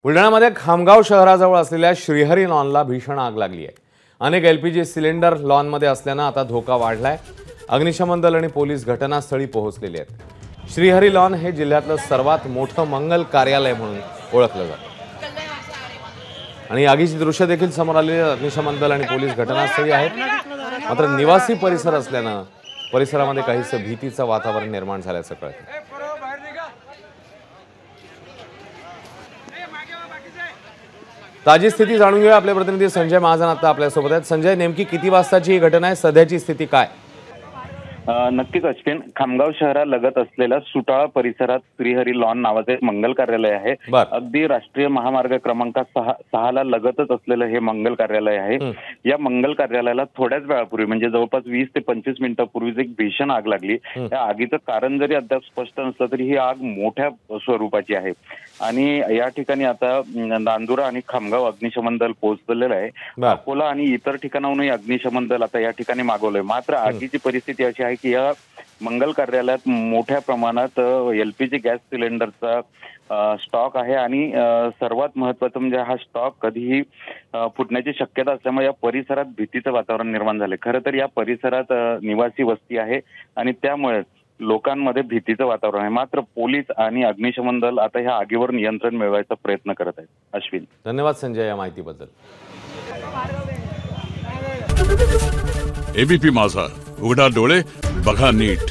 बुलढाण्यामध्ये खामगाव शहराजवळ असलेल्या श्रीहरी लॉनला भीषण आग लागली आहे। अनेक एलपीजी सिलेंडर लॉनमध्ये असल्याने आता धोका वाढलाय। अग्निशमन दल आणि पोलीस घटनास्थळी पोहोचलेले आहेत। श्रीहरी लॉन हे जिल्ह्यातलं सर्वात मोठं मंगल कार्यालय म्हणून ओळखलं जातं आणि आगीची दृश्य देखील समोर आलेली। अग्निशमन दल आणि पोलीस घटनास्थळी आहेत, मात्र निवासी परिसर असल्याने परिसरामध्ये काहीसं भीतीचं वातावरण निर्माण झाल्याचं कळतं। ताजी स्थिती जाणून घेऊया। आपले प्रतिनिधी संजय महाजन आता आपल्या सोबत आहेत। संजय, नेमकी किती वाजताची ही घटना आहे? सध्याची स्थिती काय? नक्कीच अश्विन, खामगाव शहरालगत असलेल्या सुटाळा परिसरात श्रीहरी लॉन नावाचे एक मंगल कार्यालय आहे। अगदी राष्ट्रीय महामार्ग क्रमांक 6 ला लगतच असलेलं हे मंगल कार्यालय आहे। या मंगल कार्यालयाला थोड्याच वेळापूर्वी म्हणजे जवळपास 20 ते 25 मिनिटांपूर्वीच एक भीषण आग लागली। या आगीचं कारण जरी अद्याप स्पष्ट नसलं तरी ही आग मोठ्या स्वरूपाची आहे आणि या ठिकाणी आता नांदुरा आणि खामगाव अग्निशमन दल पोहोचलेलं आहे। अकोला आणि इतर ठिकाणाहूनही अग्निशमन दल आता या ठिकाणी मागवलंय। मात्र आगीची परिस्थिती अशी आहे की या मंगल कार्यालयात मोठ्या प्रमाणात एलपीजी गॅस सिलेंडरचा स्टॉक आहे आणि सर्वात महत्त्वाचं म्हणजे हा स्टॉक कधीही फुटण्याची शक्यता असल्यामुळे या परिसरात भीतीचं वातावरण निर्माण झाले। खरं तर या परिसरात निवासी वस्ती आहे आणि त्यामुळे लोकांमध्ये भीतीचं वातावरण आहे। मात्र पोलीस आणि अग्निशमन दल आता ह्या आगीवर नियंत्रण मिळवायचा प्रयत्न करत आहेत। अश्विन, धन्यवाद संजय या माहितीबद्दल। एबीपी माझा, उघडा डोळे बघा नीट।